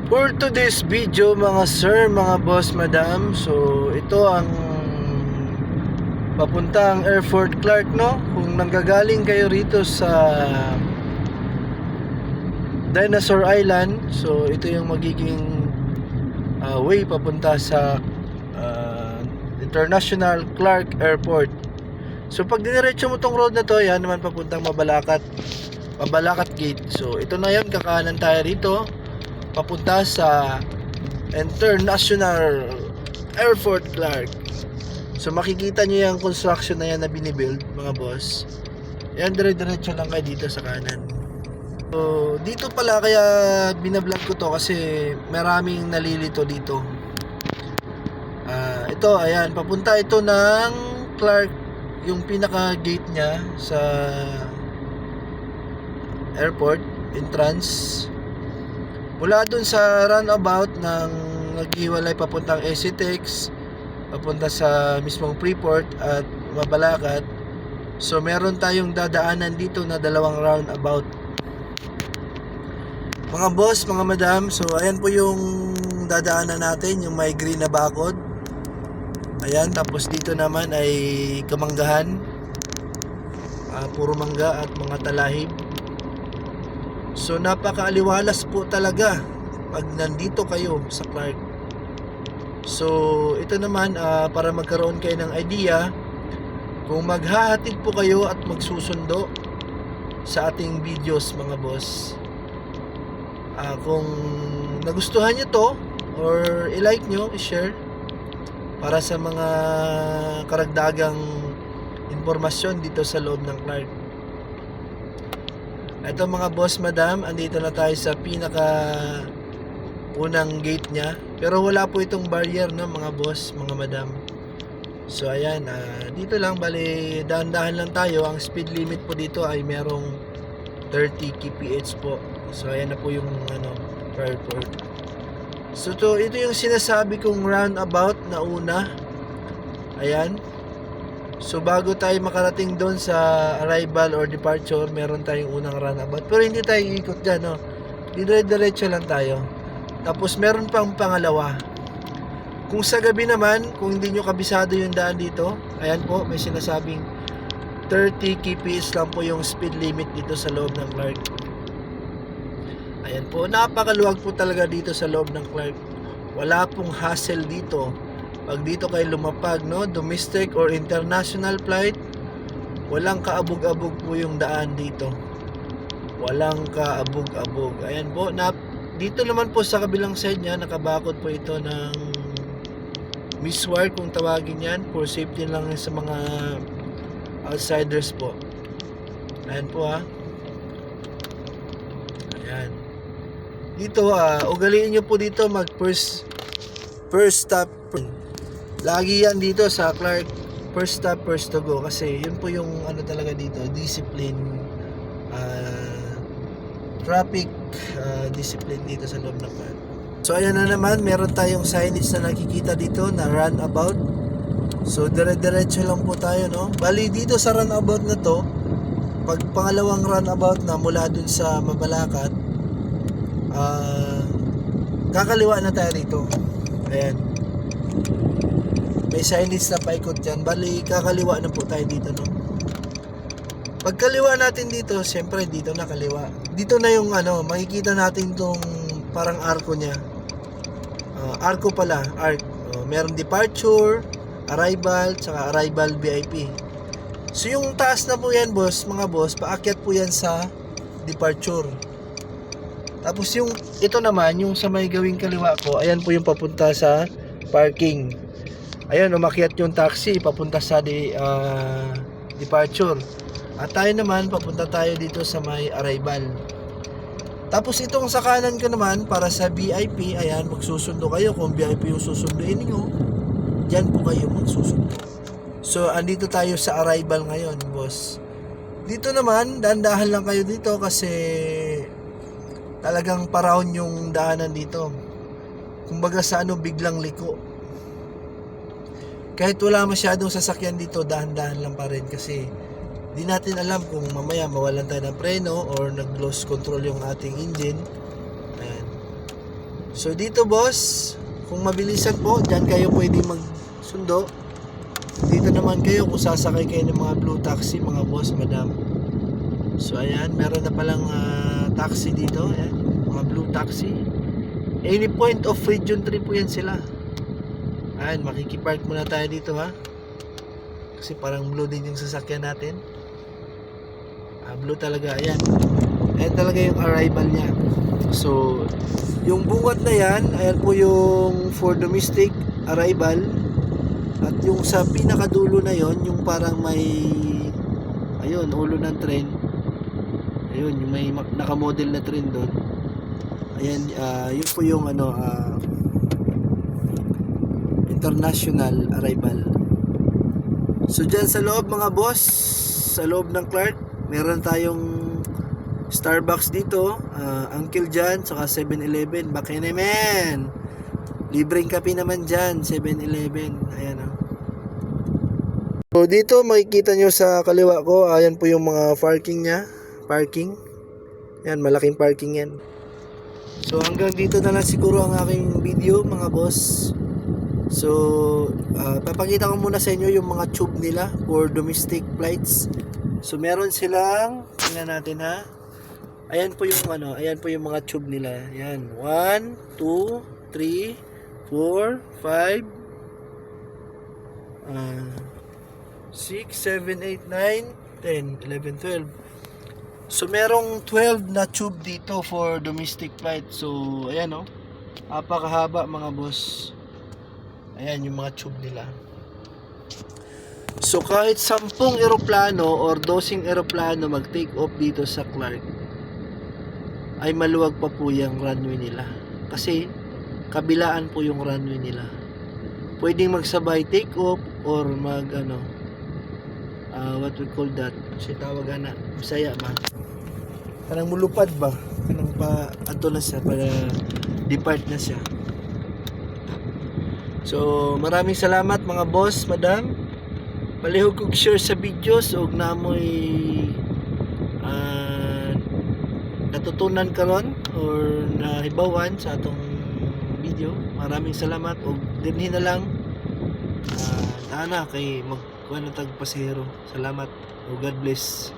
For today's video mga sir, mga boss, madam, so ito ang papuntang Airport Clark, no? Kung nanggagaling kayo rito sa Dinosaur Island, so ito yung magiging way papunta sa International Clark Airport. So pag diniretso mo tong road na to, yan naman papuntang Mabalacat Gate. So ito na yun, kakanan tayo rito papunta sa International Airport Clark. So makikita nyo yung construction na yan na binibuild, mga boss. Yan, dire-diretso lang kayo dito sa kanan. So dito pala kaya binablog ko to kasi maraming nalilito dito. Ito, ayan, papunta ito ng Clark, yung pinaka gate nya sa airport entrance. Mula dun sa runabout ng naghiwalay papuntang SCTEX, papunta sa mismong Freeport at Mabalacat. So meron tayong dadaanan dito na dalawang roundabout, mga boss, mga madam. So ayan po yung dadaanan natin, yung may green na bakod. Ayan, tapos dito naman ay kamanggahan, puro mangga at mga talahib. So napakaaliwalas po talaga pag nandito kayo sa Clark. So ito naman, para magkaroon kayo ng idea, kung maghahatid po kayo at magsusundo sa ating videos, mga boss, kung nagustuhan nyo to or i-like nyo, i-share para sa mga karagdagang informasyon dito sa loob ng Clark. Ito, mga boss, madam, andito na tayo sa pinaka unang gate nya, pero wala po itong barrier, no, mga boss, mga madam. So ayan, dito lang, bali dahan-dahan lang tayo. Ang speed limit po dito ay merong 30 kph po. So ayan na po yung airport. So ito yung sinasabi kong roundabout na una. Ayan. So bago tayo makarating doon sa arrival or departure, meron tayong unang runabout. Pero hindi tayo iikot dyan, no? Dire-diretso lang tayo. Tapos meron pang pangalawa. Kung sa gabi naman, kung hindi nyo kabisado yung daan dito, ayan po, may sinasabing 30 kph lang po yung speed limit dito sa loob ng Clark. Ayan po, napakaluwag po talaga dito sa loob ng Clark. Wala pong hassle dito. Pag dito kayo lumapag, no, domestic or international flight, walang kaabog-abog po yung daan dito. Walang kaabog-abog. Ayan po, dito naman po sa kabilang side nya, nakabakod po ito ng miswire kung tawagin yan, for safety lang sa mga outsiders po. Ayan po, ayan. Dito, ugaliin nyo po dito mag first stop. Lagi yan dito sa Clark, first stop, first to go. Kasi yun po yung talaga dito, discipline, traffic discipline dito sa loob ng Clark. So ayan na naman, meron tayong signage na nakikita dito na runabout. So dire-diretso lang po tayo, no? Bali dito sa runabout na to, pag pangalawang runabout na mula dun sa Mabalacat, kakaliwa na tayo rito. Ayan, may signage na paikot dyan. Bali kakaliwa na po tayo dito, no? Pagkaliwa natin dito, siyempre dito na kaliwa. Dito na yung makikita natin tong parang arko nya. Arko pala, arc. Meron departure, arrival, saka arrival VIP. So yung taas na po yan, boss, mga boss, paakyat po yan sa departure. Tapos yung ito naman, yung sa may gawing kaliwa ko, ayan po yung papunta sa parking. Ayan, umakyat yung taxi papunta sa departure. At tayo naman, papunta tayo dito sa may arrival. Tapos itong sa kanan ko naman, para sa VIP, ayan, magsusundo kayo. Kung VIP yung susunduin niyo, dyan po kayo magsusundo. So andito tayo sa arrival ngayon, boss. Dito naman, dahan-dahan lang kayo dito kasi talagang paraon yung daanan dito. Kumbaga sa biglang liko. Kahit wala masyadong sasakyan dito, dahan-dahan lang pa rin kasi di natin alam kung mamaya mawalan tayo ng preno or nag-loss control yung ating engine. Ayan. So dito boss, kung mabilisan po, dyan kayo pwede magsundo. Dito naman kayo kung sasakay kayo ng mga blue taxi, mga boss, madam. So ayan, meron na palang taxi dito, ayan, mga blue taxi. Any point of region 3 po yan sila. Ayan, makikipark muna tayo dito ha. Kasi parang blue din yung sasakyan natin. Blue talaga, ayan. Ayan talaga yung arrival niya. So, yung bungat na yan, ayan po yung for domestic arrival. At yung sa pinakadulo na yon, yung parang may, ayun, ulo ng train. Ayun, yung may nakamodel na train doon. Ayan, yun po yung international arrival. So dyan sa loob mga boss, sa loob ng Clark, meron tayong Starbucks dito, Uncle John, saka 7-Eleven. Bakit naman? Libreng kape naman dyan, 7-Eleven. Ayan o. So dito makikita nyo sa kaliwa ko, ayan po yung mga parking nya. Parking. Ayan, malaking parking yan. So hanggang dito na lang siguro ang aking video mga boss. So papakita ko muna sa inyo yung mga tube nila for domestic flights. So meron silang, tingnan natin ha. Ayan po yung ayan po yung mga tube nila. Ayan, 1, 2, 3, 4, 5, 6, 7, 8, 9, 10, 11, 12. So merong 12 na tube dito for domestic flight. So ayan o, napakahaba mga boss. Ayan yung mga tube nila. So kahit 10 eroplano or 12 eroplano mag-take off dito sa Clark, ay maluwag pa po yung runway nila. Kasi kabilaan po yung runway nila. Pwedeng magsabay take off or mag what we call that, kasi tawag Bisaya ba? Kanang mulupad ba? Kanang pa ato na siya, para depart na siya. So maraming salamat mga boss, madam. Palihog kog share sa videos og namoy natutunan karon or nahibawan sa atong video. Maraming salamat og dinhi na lang ana kay magkuha na tag pasahero. Salamat o God bless.